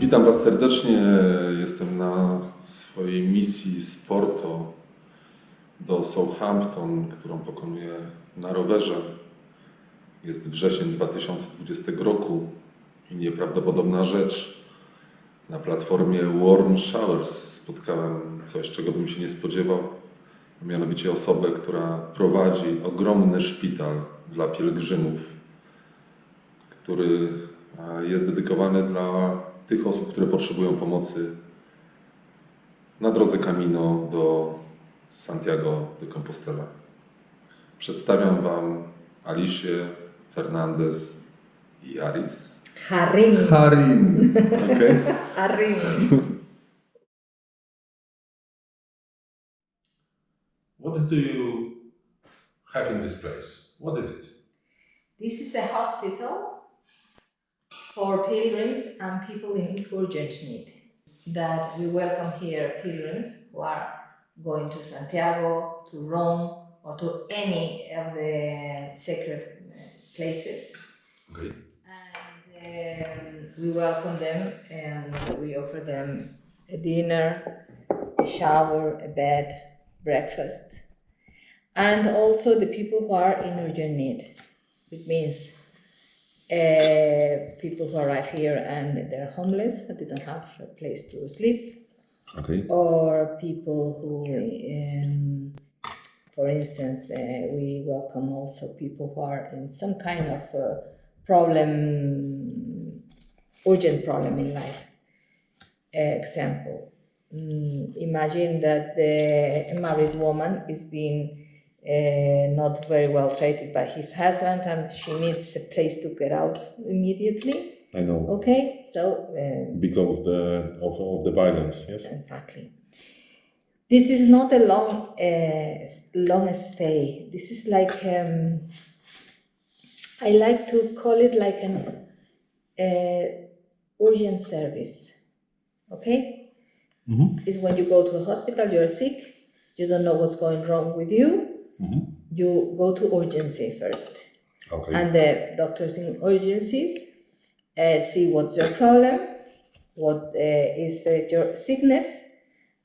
Witam Was serdecznie. Jestem na swojej misji z Porto do Southampton, którą pokonuję na rowerze. Jest wrzesień 2020 roku i nieprawdopodobna rzecz. Na platformie Warm Showers spotkałem coś, czego bym się nie spodziewał. Mianowicie osobę, która prowadzi ogromny szpital dla pielgrzymów, który jest dedykowany dla tych osób, które potrzebują pomocy na drodze Camino do Santiago de Compostela. Przedstawiam Wam Alicię Fernandez Jarrin. Okay. Jarrin. What do you have in this place? What is it? This is a hospital for pilgrims and people in urgent need. That we welcome here pilgrims who are going to Santiago, to Rome, or to any of the sacred places. Okay. And we welcome them and we offer them a dinner, a shower, a bed, breakfast. And also the people who are in urgent need. It means people who arrive here and they're homeless, they don't have a place to sleep. Okay. Or people who, for instance, we welcome also people who are in some kind of problem, urgent problem in life. Example, imagine that a married woman is being not very well treated by his husband and she needs a place to get out immediately. I know. Okay, so Because of the violence, yes. Exactly. This is not a long stay. This is like I like to call it like an urgent service. Okay, It's when you go to a hospital, you're sick, you don't know what's going wrong with you. You go to urgency first. Okay. And the doctors in urgencies see what's your problem, what is your sickness,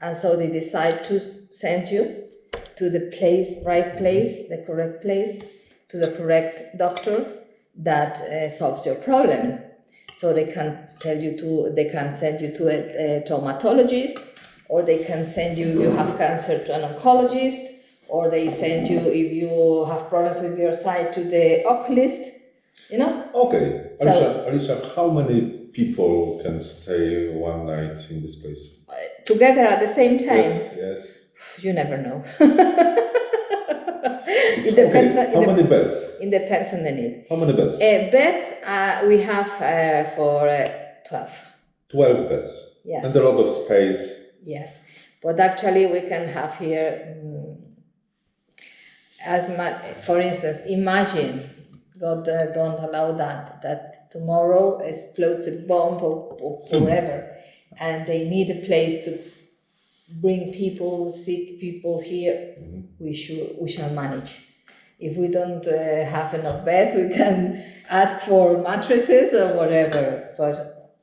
and so they decide to send you to the right place, the correct place, to the correct doctor that solves your problem. So they can send you to a traumatologist, or they can send you have cancer, to an oncologist, or they send you, if you have problems with your sight, to the oculist, you know? Okay. Alicia, how many people can stay one night in this place? Together at the same time? Yes. You never know. It depends. Okay. How many beds? It depends on the need. How many beds? Beds we have for 12. 12 beds. Yes. And a lot of space. Yes, but actually we can have here as much. For instance, imagine God don't allow that tomorrow explodes a bomb or whatever, and they need a place to bring people, sick people here. We shall manage. If we don't have enough beds, we can ask for mattresses or whatever. But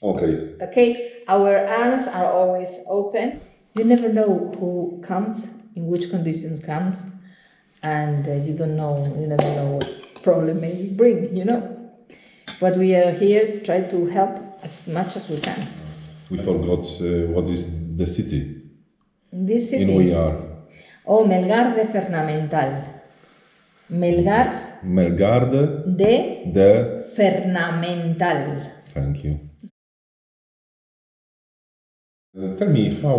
okay, our arms are always open. You never know who comes, in which conditions comes, and you never know what problem may bring, you know. But we are here to try to help as much as we can. We forgot what is the city. This city? In we are. Oh, Melgar de Fernamental. Melgar de Fernamental. Thank you. Tell me, how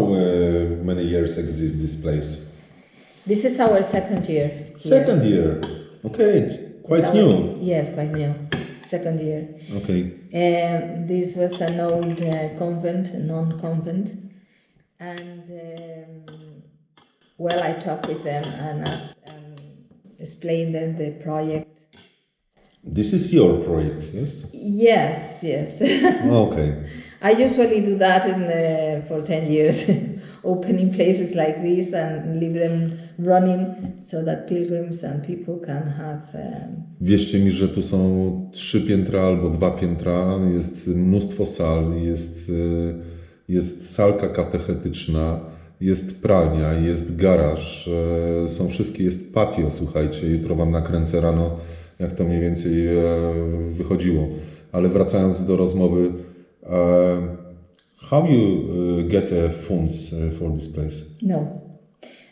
many years exists this place? This is our second year. Here. Second year. Okay, quite new. Yes, quite new. Second year. Okay. This was an old convent, non-convent, and I talked with them and explained them the project. This is your project, yes? Yes. Okay. I usually do that for 10 years opening places like this and leave them running so that pilgrims and people can have. Wierzcie mi, że tu są 3 piętra albo 2 piętra, jest mnóstwo sal, jest salka katechetyczna, jest pralnia, jest garaż, są wszystkie, jest patio, słuchajcie, jutro wam nakręcę rano, jak to mniej więcej wychodziło. Ale wracając do rozmowy, how you get funds for this place? No,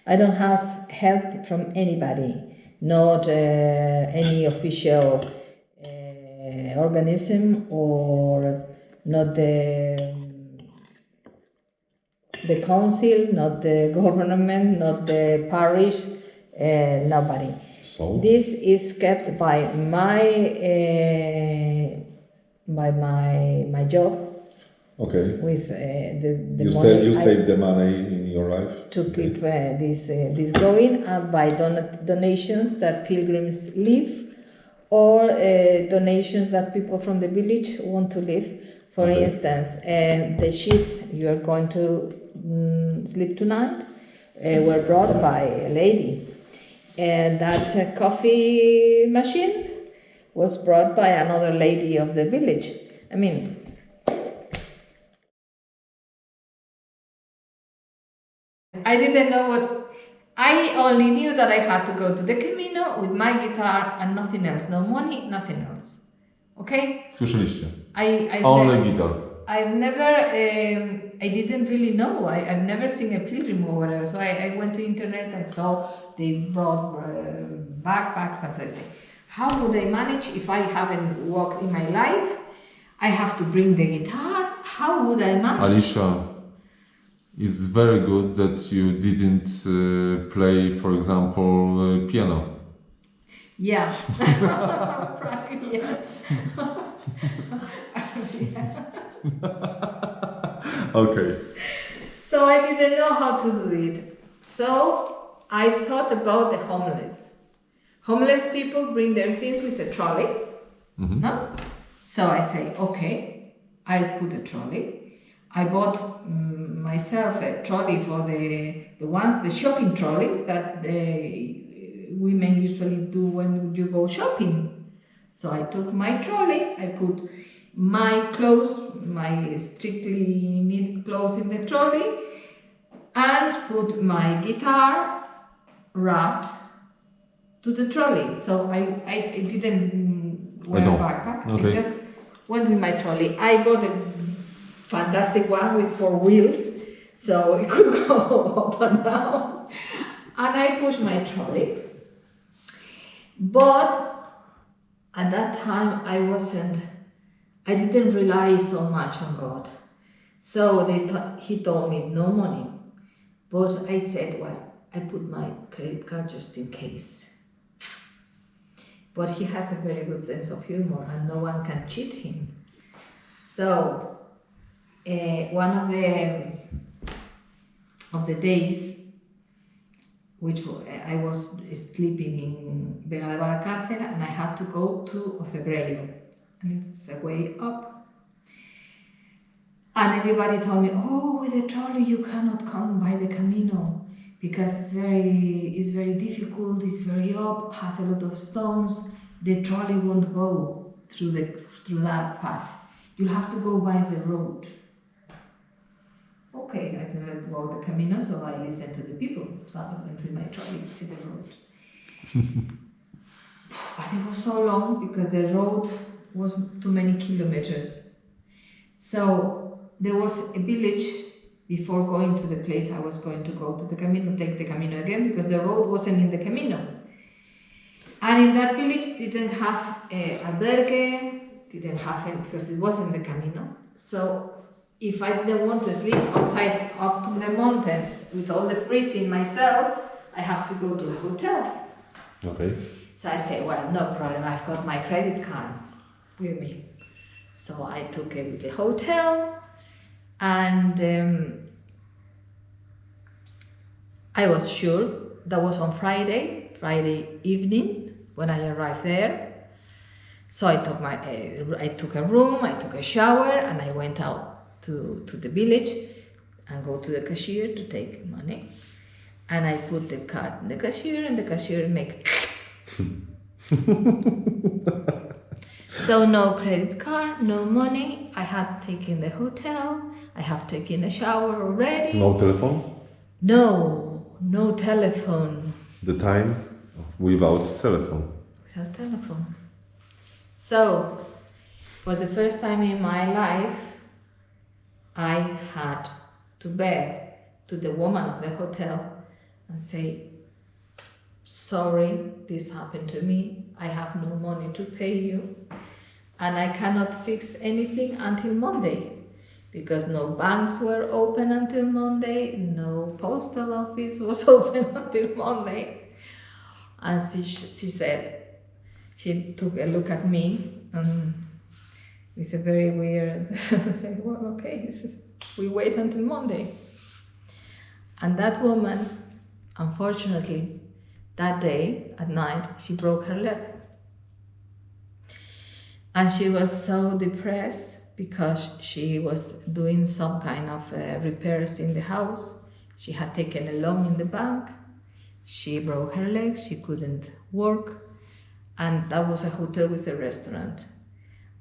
I don't have help from anybody, not any official organism or not the council, not the government, not the parish, nobody. So? This is kept by my job. Okay. With the You money you save the money in your life? to keep this going, and by donations that pilgrims leave, or donations that people from the village want to leave. For Okay. instance, the sheets you are going to sleep tonight were brought by a lady, and that coffee machine was brought by another lady of the village. I mean, I didn't know what. I only knew that I had to go to the Camino with my guitar and nothing else. No money, nothing else. Okay? Słyszeliście? I've guitar. I've never, I didn't really know. I've never seen a pilgrim or whatever. So I went to internet and saw they brought backpacks, and so I said, how would I manage if I haven't walked in my life? I have to bring the guitar. How would I manage? Alicia, it's very good that you didn't play, for example, piano. Yeah. Probably, yes. Okay. So I didn't know how to do it. So I thought about the homeless. Homeless people bring their things with a trolley. Mhm. No? So I say, okay, I'll put a trolley. I bought myself a trolley for the shopping trolleys that women usually do when you go shopping. So I took my trolley, I put my clothes, my strictly needed clothes in the trolley, and put my guitar wrapped to the trolley. So I didn't wear a backpack. Okay. I just went with my trolley. I bought a fantastic one with 4 wheels, so it could go up and down. And I pushed my trolley. But at that time I didn't rely so much on God. So he told me no money. But I said, well, I put my credit card just in case. But he has a very good sense of humor and no one can cheat him. So one of the days, which I was sleeping in Mergal de Fernamental, and I had to go to Aurelia, and it's a way up. And everybody told me, oh, with a trolley you cannot come by the Camino because it's very difficult, it's very up, has a lot of stones. The trolley won't go through that path. You'll have to go by the road. Okay, I've never walked the Camino, so I listened to the people. So I went with my trolley to the road. But it was so long because the road was too many kilometers. So there was a village before going to the place I was going to go to the Camino, take the Camino again, because the road wasn't in the Camino. And in that village didn't have albergue, didn't have it because it wasn't the Camino. So if I didn't want to sleep outside up to the mountains with all the freezing myself, I have to go to a hotel. Okay. So I said, well, no problem, I've got my credit card with me. So I took it to the hotel, and I was sure that was on Friday evening when I arrived there. So I took a room, I took a shower, and I went out to the village. and go to the cashier to take money. And I put the card in the cashier, and the cashier make. So no credit card, no money. I had taken the hotel. I have taken a shower already. No telephone? No telephone. The time without telephone. Without telephone. So, for the first time in my life, I had to beg to the woman of the hotel and say, sorry, this happened to me. I have no money to pay you. And I cannot fix anything until Monday. Because no banks were open until Monday, no postal office was open until Monday. And she said, she took a look at me with a very weird, say, well, okay, we wait until Monday. And that woman, unfortunately, that day at night, she broke her leg. And she was so depressed because she was doing some kind of repairs in the house. She had taken a loan in the bank. She broke her legs, she couldn't work. And that was a hotel with a restaurant.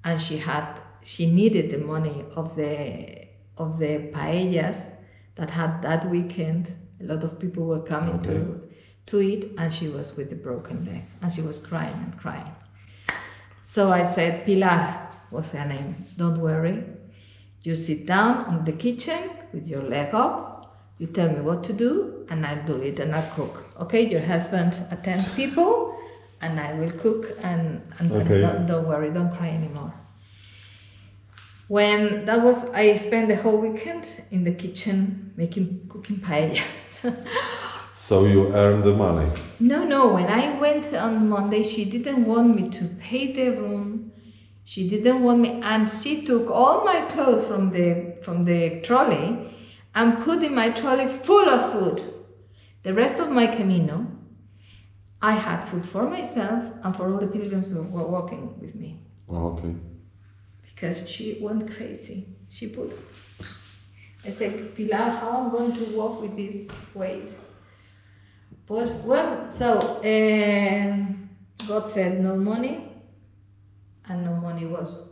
And she needed the money of the paellas that had that weekend. A lot of people were coming to eat, and she was with a broken leg, and she was crying and crying. So I said, Pilar was her name, don't worry. You sit down in the kitchen with your leg up, you tell me what to do, and I'll do it, and I'll cook. Okay, your husband attends people, and I will cook, and don't worry, don't cry anymore. When that was, I spent the whole weekend in the kitchen cooking paellas. So you earned the money? No, when I went on Monday, she didn't want me to pay the room. She didn't want me, and she took all my clothes from the trolley and put in my trolley full of food. The rest of my Camino, I had food for myself and for all the pilgrims who were walking with me. Oh, okay. Because she went crazy. I said, Pilar, how am I going to walk with this weight? But, well, so God said no money, and no money was,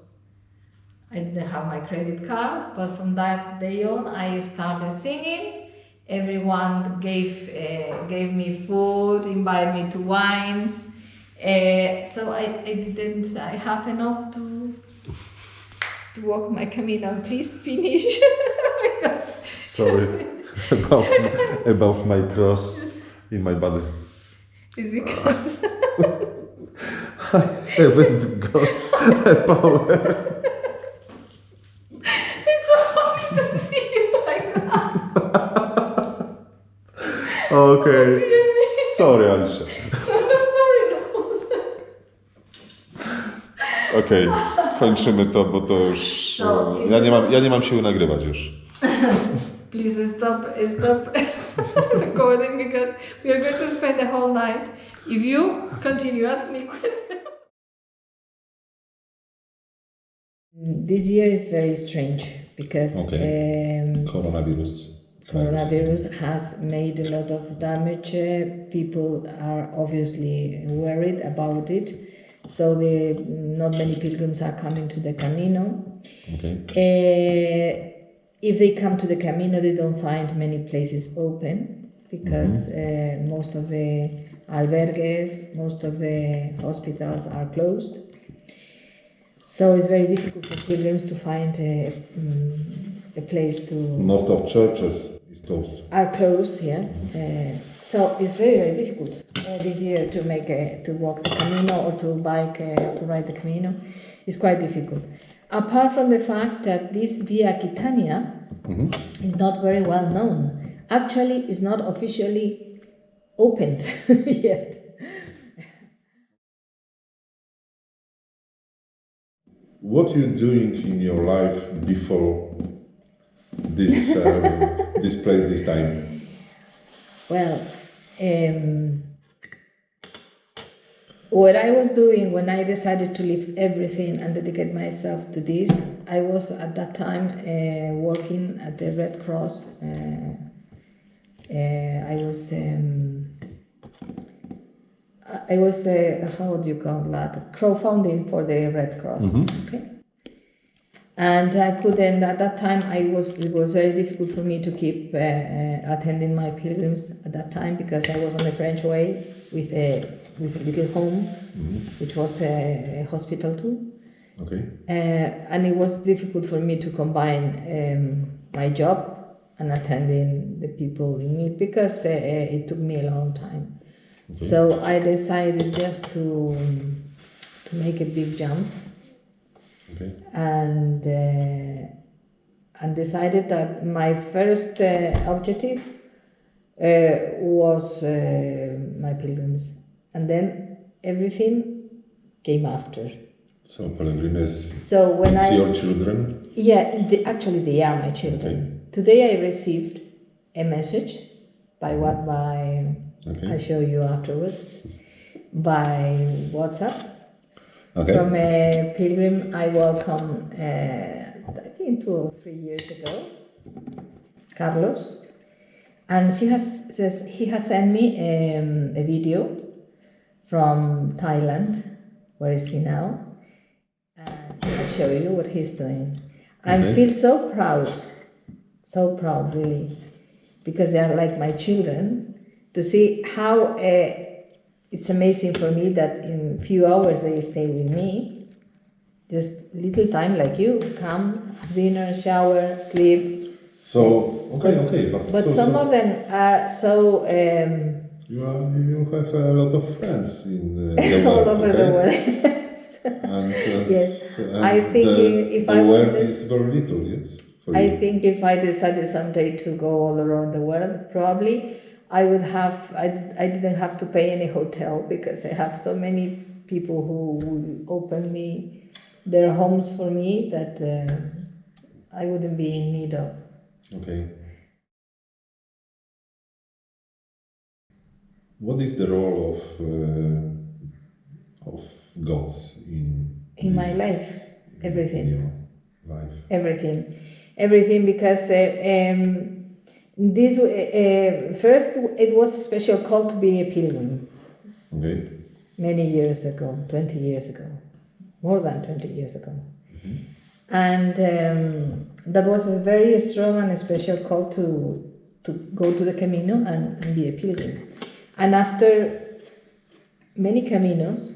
I didn't have my credit card, but from that day on, I started singing. Everyone gave me food, invited me to wines. So I have enough to walk my Camino. Please finish. Sorry about my cross in my body. It's because I haven't got a power. It's so funny to see you like that. Okay. Sorry, Alicia. Sorry, no. Okej, kończymy to, bo to już... Ja nie mam siły nagrywać już. Please stop recording because we are going to spend the whole night. If you continue asking me questions. This year is very strange because coronavirus has made a lot of damage. People are obviously worried about it. So not many pilgrims are coming to the Camino. Okay. If they come to the Camino, they don't find many places open because most of the albergues, most of the hospitals are closed. So it's very difficult for pilgrims to find a place to... Most of churches are closed, yes. So it's very, very difficult this year to walk the Camino or to ride the Camino. It's quite difficult. Apart from the fact that this Via Quitania is not very well known. Actually, it's not officially opened yet. What are you doing in your life before this this place, this time? Well, what I was doing when I decided to leave everything and dedicate myself to this, I was at that time working at the Red Cross. I was how do you call that? Crowdfunding for the Red Cross. Okay. And I couldn't at that time. It was very difficult for me to keep attending my pilgrims at that time because I was on the French way with a little home, which was a hospital too. Okay. And it was difficult for me to combine my job and attending the people in need because it took me a long time. Okay. So I decided just to make a big jump. Okay. And decided that my first objective was my pilgrims, and then everything came after. So pilgrims. So when it's your children? Yeah, actually they are my children. Okay. Today I received a message by okay. I'll show you afterwards, by WhatsApp. Okay. From a pilgrim I welcomed, I think 2 or 3 years ago, Carlos, and he has sent me a video from Thailand. Where is he now? I'll show you what he's doing. I feel so proud really, because they are like my children, to see how it's amazing for me that in few hours they stay with me, just little time like you, come, dinner, shower, sleep. So, okay, but some of them are so... you have a lot of friends in the all world, over the world. Yes, I think the world is very little, yes? I think if I decided someday to go all around the world, probably I didn't have to pay any hotel because I have so many people who will open me their homes for me that I wouldn't be in need of. Okay. What is the role of God in my life? Everything. In your life. Everything, because this first it was a special call to be a pilgrim. Okay. Many years ago, 20 years ago, more than 20 years ago. And that was a very strong and a special call to go to the Camino and be a pilgrim. And after many Caminos,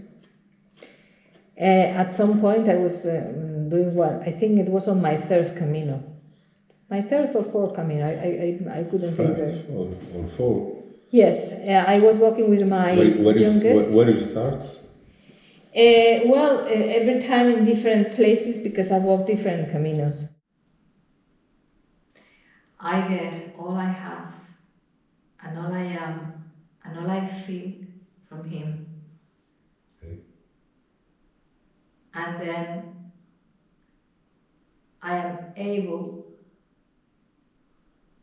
at some point I was doing I think it was on my third Camino. My third or fourth Camino, I couldn't figure. Third or fourth? Yes, I was walking with my youngest. Where you start? Every time in different places because I walk different Caminos. I get all I have and all I am and all I feel from him. Okay. And then I am able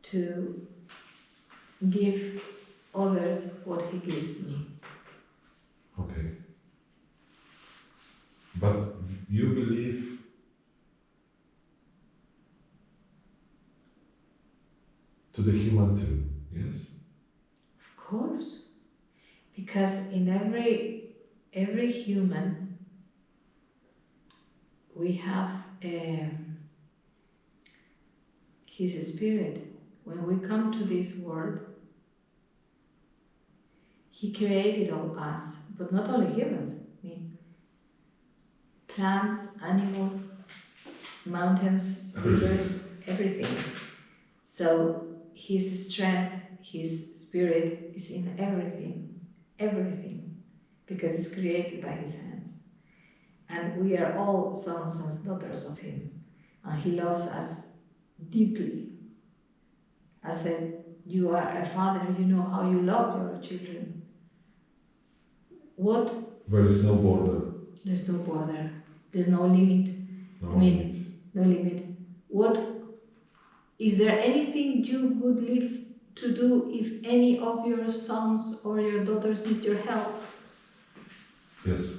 to give others what he gives me. Okay. But you believe to the human too, yes? Of course. Because in every human we have his spirit. When we come to this world, he created all us, but not only humans. I mean, plants, animals, mountains, rivers, everything. So his strength, his spirit is in everything, because it's created by his hands. And we are all sons and daughters of him. And he loves us deeply. I said, you are a father, you know how you love your children. What? There is no border. There's no border. There's no limit. No limit. What? Is there anything you would live to do if any of your sons or your daughters need your help? Yes.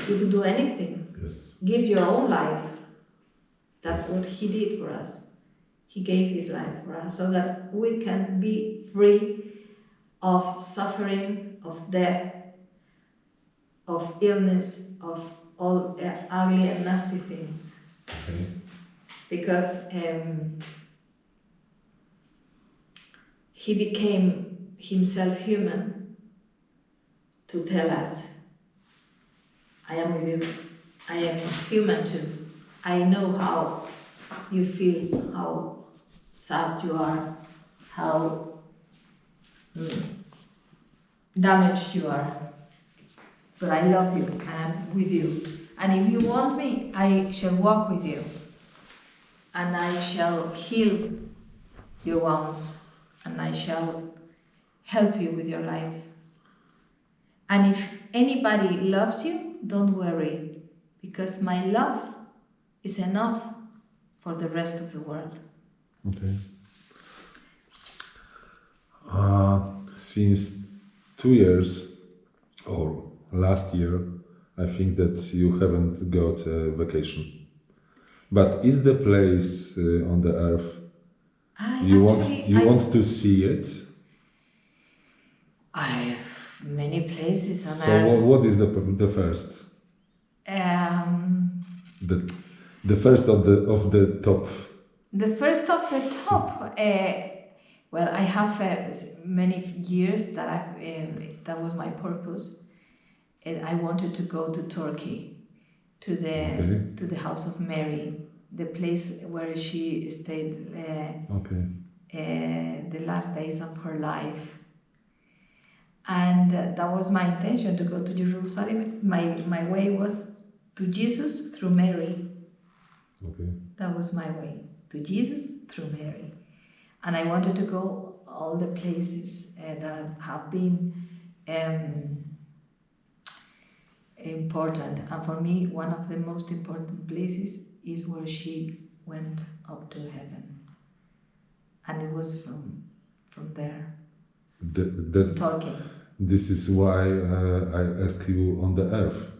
You could do anything. Yes. Give your own life. That's what he did for us. He gave his life for us so that we can be free of suffering, of death, of illness, of all ugly and nasty things. Okay. Because he became himself human to tell us, I am with you, I am human too. I know how you feel, how sad you are, how damaged you are. But I love you and I'm with you. And if you want me, I shall walk with you. And I shall heal your wounds. And I shall help you with your life. And if anybody loves you, don't worry. Because my love is enough for the rest of the world. Okay. Since 2 years or last year, I think that you haven't got a vacation. But is the place on the earth you want to see it? I have many places on So earth. what is the first? The first of the top. The first of the top. Well, I have many years that that was my purpose. And I wanted to go to Turkey, to the house of Mary, the place where she stayed the last days of her life. And that was my intention, to go to Jerusalem. My way was to Jesus through Mary. Okay. That was my way, to Jesus through Mary. And I wanted to go all the places that have been important. And for me, one of the most important places is where she went up to heaven. And it was from there, Turkey. This is why I ask you on the earth.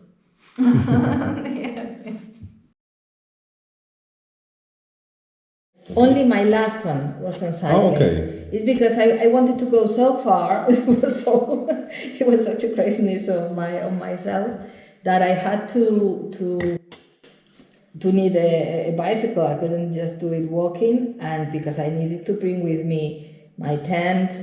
Only my last one was on cycling. Oh, okay. It's because I wanted to go so far. It was such a craziness of myself that I had to need a bicycle. I couldn't just do it walking, and because I needed to bring with me my tent,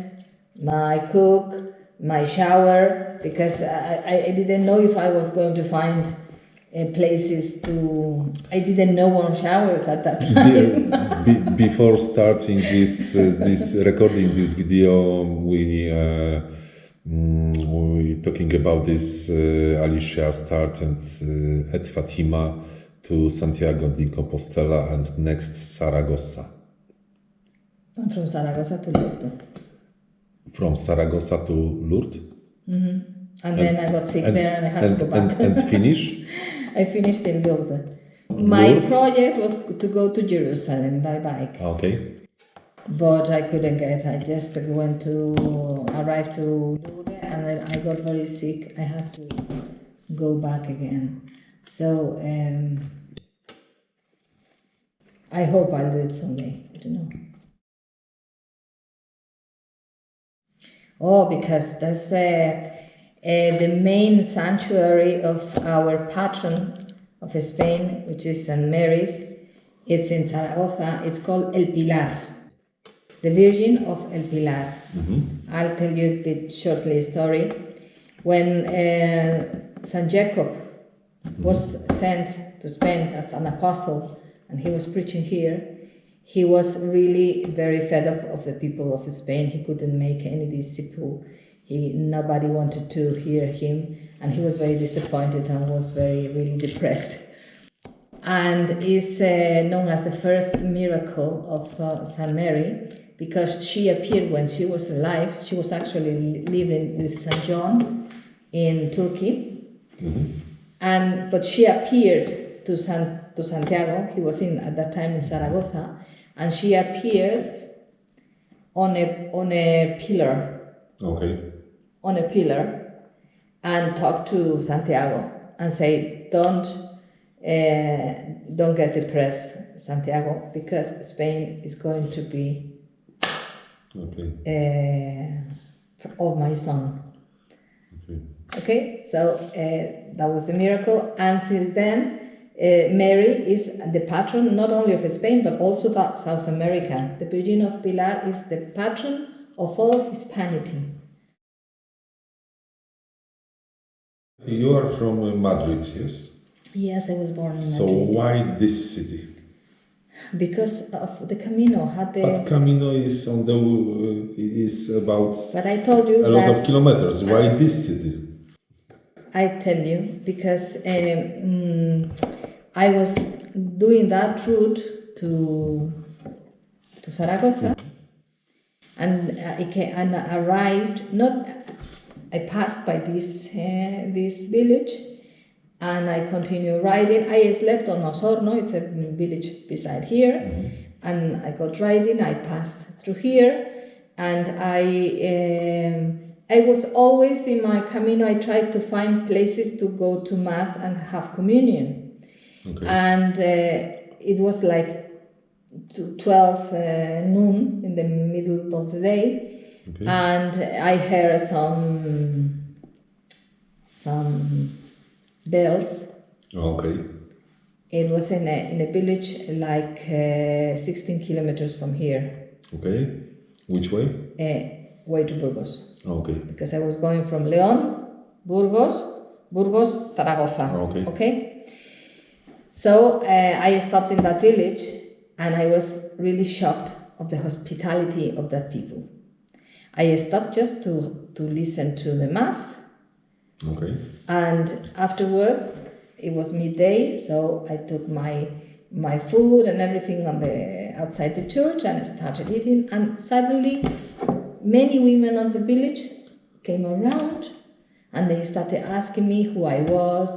my cook, my shower, because I didn't know if I was going to find places to. I didn't know on showers at that time. Before starting this recording this video, we talking about this. Alicia started at Fatima to Santiago de Compostela and next Saragossa. And from Saragossa to Lourdes. From Saragossa to Lourdes. Mm-hmm. And then I got sick there and I had to go back. And finish? I finished in Lourdes. My project was to go to Jerusalem by bike. Okay. But I couldn't get. I just arrived to Lourdes and then I got very sick. I had to go back again. So I hope I'll do it someday. I don't know. Oh, because that's the main sanctuary of our patron of Spain, which is St. Mary's. It's in Zaragoza. It's called El Pilar, the Virgin of El Pilar. Mm-hmm. I'll tell you a bit shortly a story. When St. Jacob was sent to Spain as an apostle, and he was preaching here, he was really very fed up of the people of Spain. He couldn't make any disciple. Nobody wanted to hear him, and he was very disappointed and was really depressed. And is known as the first miracle of St. Mary, because she appeared when she was alive. She was actually living with St. John in Turkey, mm-hmm. But she appeared to Santiago. He was at that time in Zaragoza, and she appeared on a pillar. Okay. On a pillar, and talked to Santiago and say, don't don't get depressed, Santiago, because Spain is going to be of my son. Okay, so that was the miracle, and since then, Mary is the patron not only of Spain but also South America. The Virgin of Pilar is the patron of all Hispanity. You are from Madrid, yes? Yes, I was born in Madrid. So why this city? Because of the Camino had the. But Camino is on the is about But I told you a lot of kilometers. Why this city? I tell you because I was doing that route to Zaragoza, and I arrived. I passed by this village, and I continued riding. I slept on Osorno. It's a village beside here, and I got riding. I passed through here, and I was always in my Camino. I tried to find places to go to Mass and have communion. Okay. And it was like 12 noon in the middle of the day, and I heard some bells. Okay. It was in a village like 16 kilometers from here. Okay. Which way? Way to Burgos. Okay. Because I was going from León, Burgos, Zaragoza. Okay. Okay. So I stopped in that village, and I was really shocked of the hospitality of that people. I stopped just to listen to the Mass. Okay. And afterwards, it was midday, so I took my food and everything outside the church and started eating. And suddenly, many women of the village came around, and they started asking me who I was,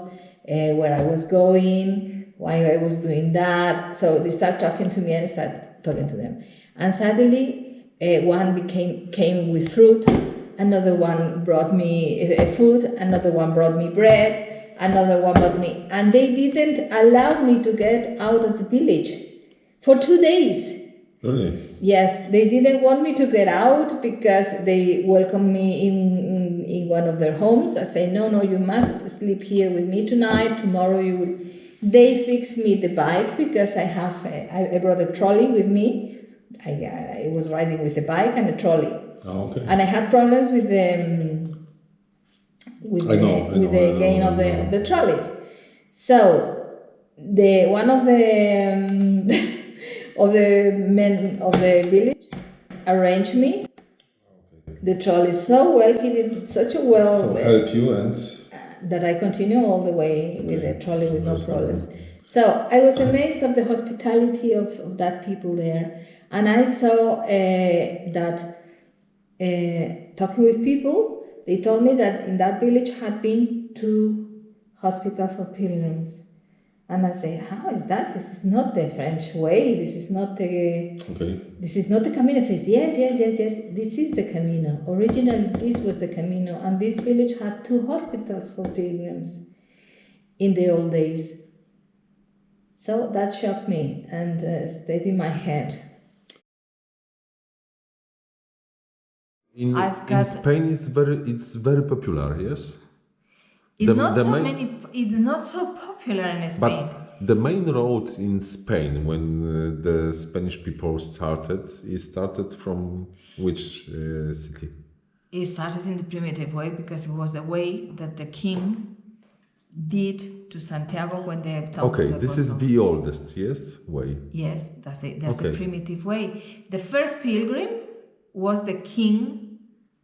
where I was going, why I was doing that. So they started talking to me, and I started talking to them. And suddenly, one came with fruit, another one brought me food, another one brought me bread, another one brought me, and they didn't allow me to get out of the village for 2 days. Really? Yes, they didn't want me to get out because they welcomed me in one of their homes. I say, no, you must sleep here with me tonight. Tomorrow you will. They fixed me the bike because I brought a trolley with me. I was riding with a bike and a trolley. Oh, okay. And I had problems with the gain of the trolley. So one of the of the men of the village arranged me the trolley so well. He did such a well. So help you and. That I continue all the way with the trolley with no problems. So I was amazed of the hospitality of that people there, and I saw that talking with people, they told me that in that village had been 2 hospitals for pilgrims. And I say, how is that? This is not the French way. This is not the. Okay. This is not the Camino. Says yes. This is the Camino. Originally, this was the Camino, and this village had 2 hospitals for pilgrims in the old days. So that shocked me and stayed in my head. In Spain, it's very popular. Yes. It's not so popular in Spain. But the main road in Spain, when the Spanish people started from which city? It started in the primitive way because it was the way that the king did to Santiago when they talked. Okay, this is the oldest, yes, way. Yes, that's the primitive way. The first pilgrim was the king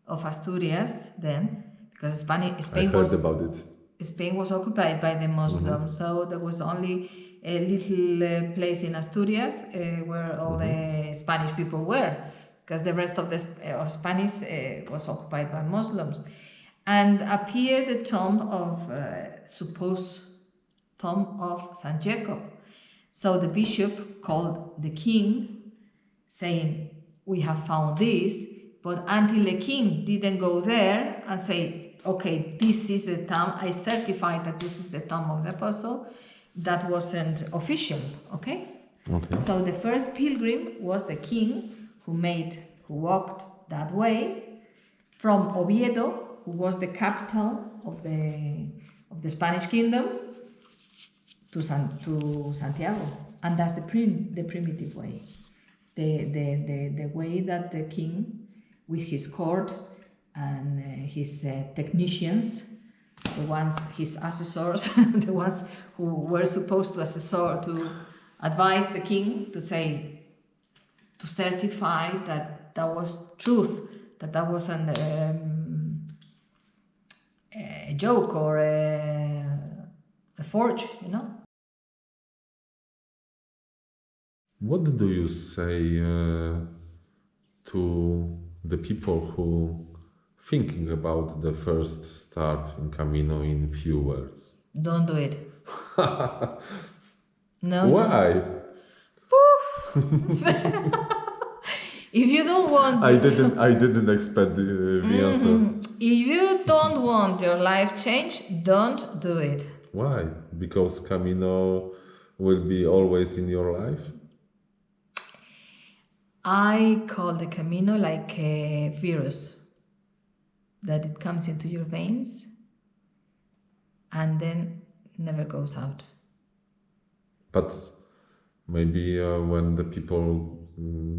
of Asturias then. Because Spain was about it. Spain was occupied by the Muslims, so there was only a little place in Asturias where all the Spanish people were, because the rest of Spanish was occupied by Muslims, and appeared the supposed tomb of Saint Jacob. So the bishop called the king, saying, "We have found this," but until the king didn't go there and say, okay, this is the tomb, I certify that this is the tomb of the apostle, that wasn't official, okay? Okay. So the first pilgrim was the king who walked that way from Oviedo, who was the capital of the Spanish kingdom, to Santiago, and that's the primitive way, the way that the king, with his court and his technicians, the ones, his assessors, the ones who were supposed to advise the king, to certify that that was truth, that wasn't a joke or a forge, you know. What do you say to the people who thinking about the first start in Camino in few words? Don't do it. No. Why? If you don't want, I didn't expect the answer. if you don't want your life changed, don't do it. Why? Because Camino will be always in your life? I call the Camino like a virus, that it comes into your veins and then never goes out. But maybe when the people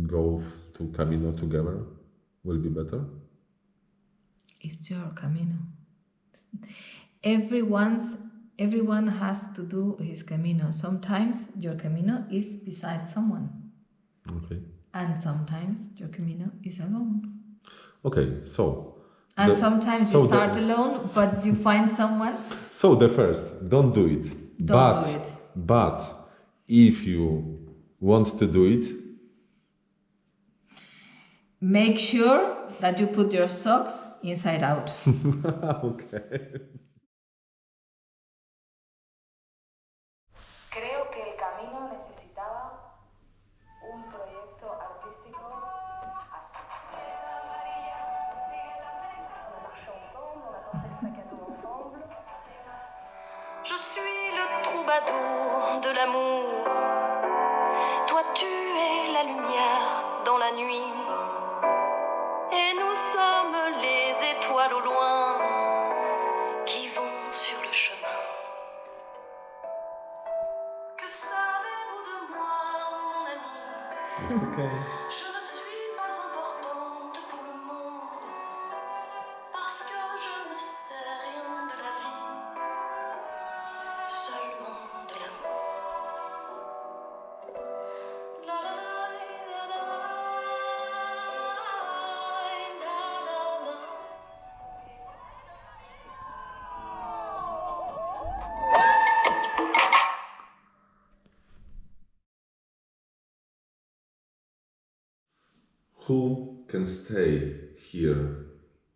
go to Camino together, will be better? It's your Camino. Everyone has to do his Camino. Sometimes your Camino is beside someone. Okay. And sometimes your Camino is alone. Okay, so... And sometimes you start alone, but you find someone. So the first, don't do it. Don't do it. But if you want to do it, make sure that you put your socks inside out. okay. Creo que el Camino necesitaba un proyecto artístico así. Je suis le troubadour de l'amour. Toi, tu es la lumière dans la nuit. Et nous sommes les étoiles au loin qui vont sur le chemin. Que savez-vous de moi, mon ami? It's okay. Je ne suis pas importante pour le monde parce que je ne sais rien de la vie, seulement de l'amour. La la la la la la la. Who can stay here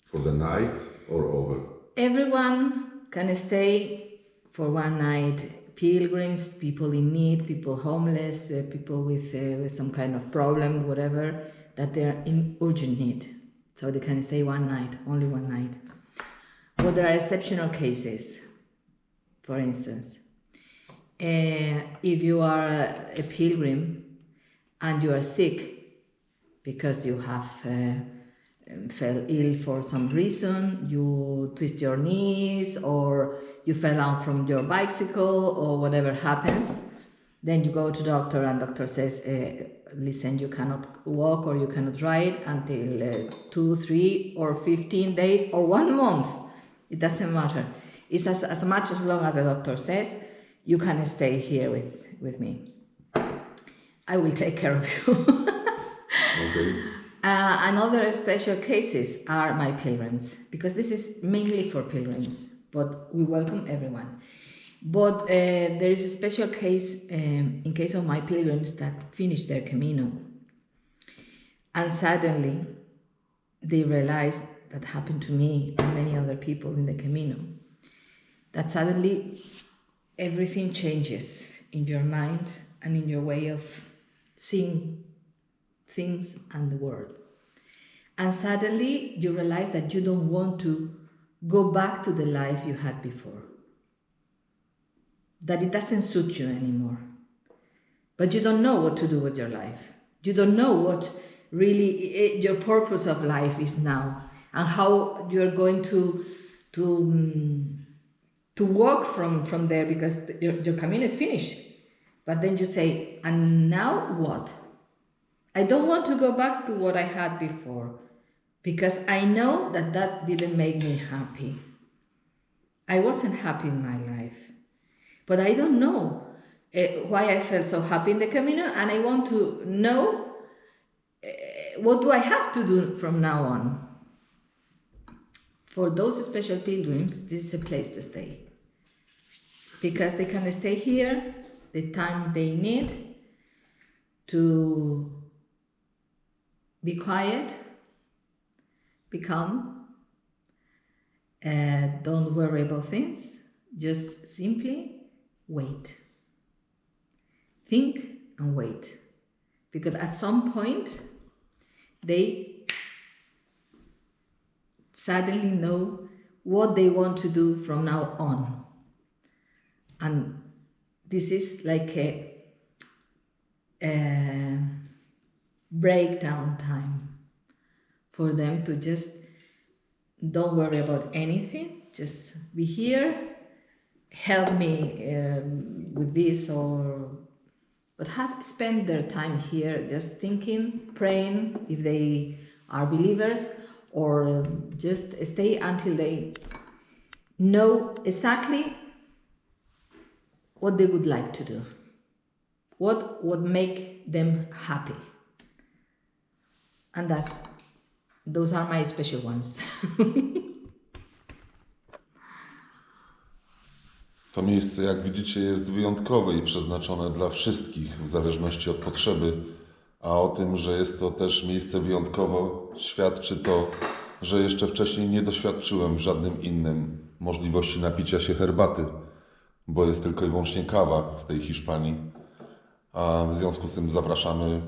for the night or over? Everyone can stay for one night. Pilgrims, people in need, people homeless, people with some kind of problem, whatever, that they're in urgent need. So they can stay one night, only one night. But there are exceptional cases. For instance, if you are a pilgrim and you are sick because you have fell ill for some reason, you twist your knees or you fell out from your bicycle or whatever happens, then you go to doctor and doctor says, listen, you cannot walk or you cannot ride until 2, 3 or 15 days or 1 month. It doesn't matter. It's as much as long as the doctor says, you can stay here with me. I will take care of you. Okay. And other special cases are my pilgrims, because this is mainly for pilgrims, but we welcome everyone. But there is a special case in case of my pilgrims that finish their Camino. And suddenly they realize, that happened to me and many other people in the Camino, that suddenly everything changes in your mind and in your way of seeing things and the world. And suddenly you realize that you don't want to go back to the life you had before. that it doesn't suit you anymore. But you don't know what to do with your life. You don't know what really your purpose of life is now, and how you're going to walk from there, because your Camino is finished. But then you say, and now what? I don't want to go back to what I had before, because I know that didn't make me happy. I wasn't happy in my life, but I don't know why I felt so happy in the Camino, and I want to know what do I have to do from now on. For those special pilgrims, this is a place to stay, because they can stay here the time they need to be quiet, be calm, don't worry about things, just simply wait. Think and wait, because at some point they suddenly know what they want to do from now on. And this is like a breakdown time for them to just don't worry about anything, just be here, help me with this, but spend their time here just thinking, praying if they are believers, or just stay until they know exactly what they would like to do, what would make them happy. And those are my special ones. To miejsce, jak widzicie, jest wyjątkowe i przeznaczone dla wszystkich, w zależności od potrzeby. A o tym, że jest to też miejsce wyjątkowe, świadczy to, że jeszcze wcześniej nie doświadczyłem w żadnym innym możliwości napicia się herbaty, bo jest tylko i wyłącznie kawa w tej Hiszpanii. A w związku z tym zapraszamy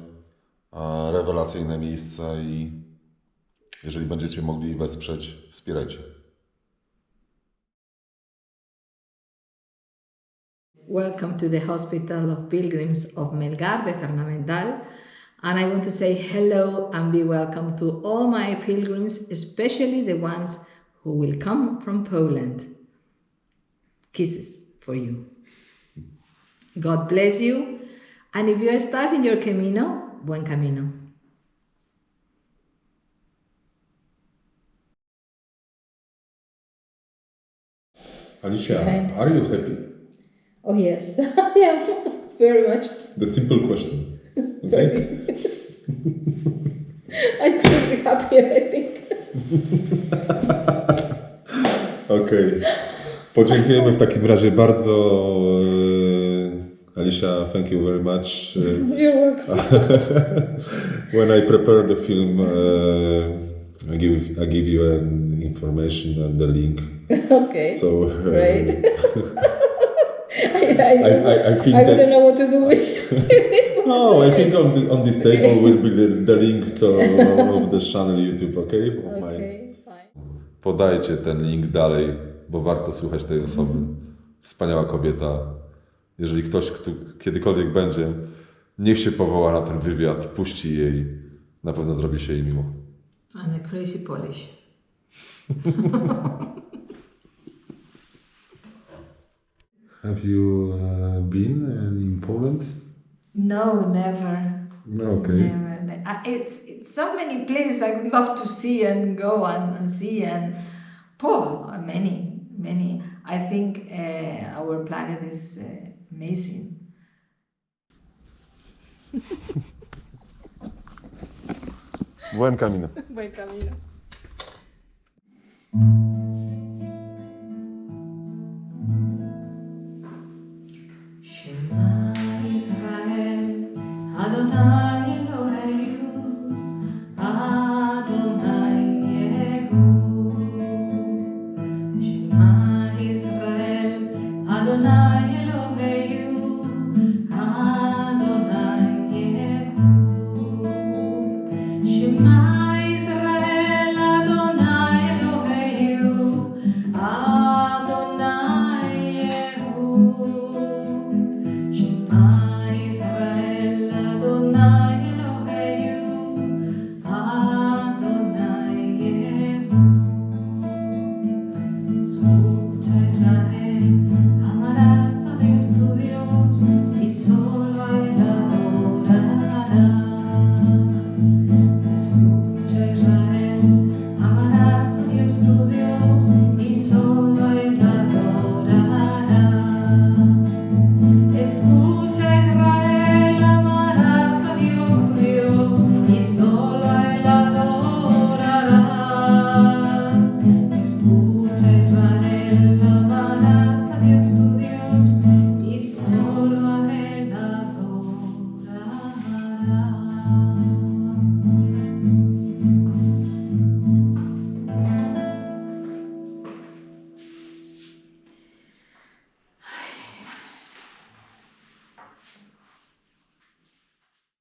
rewelacyjne miejsca i jeżeli będziecie mogli wesprzeć, wspierajcie. Welcome to the Hospital of Pilgrims of Melgar de Fernamental, and I want to say hello and be welcome to all my pilgrims, especially the ones who will come from Poland. Kisses for you. God bless you, and if you are starting your Camino, buen camino. Alicia, Kind. are you happy? Oh yes, yeah, very much. The simple question. Very. I couldn't be happier, I think. Okej. Podziękujemy w takim razie bardzo. Alicia, thank you very much. You're welcome. When I prepared the film, I give you an information and the link. Okay. So Great. I think I wouldn't know what to do with it. No, I think on this table will be the link to of the channel YouTube, okay? Okay, fine. Podajcie ten link dalej, bo warto słuchać tej osoby. Wspaniała kobieta. Jeżeli ktoś kiedykolwiek będzie, niech się powoła na ten wywiad, puści jej. Na pewno zrobi się jej miło. And a crazy Polish. Have you been in Poland? No, never. No, okay. Never. It's so many places I would love to see and go and see, and many. I think our planet is amazing. Buen camino. Buen camino. Shema Israel, Adonai Eloheinu, Adonai Yehu. Shema Israel, Adonai Eloheinu, Adonai Yehu. Shema Israel, so tight.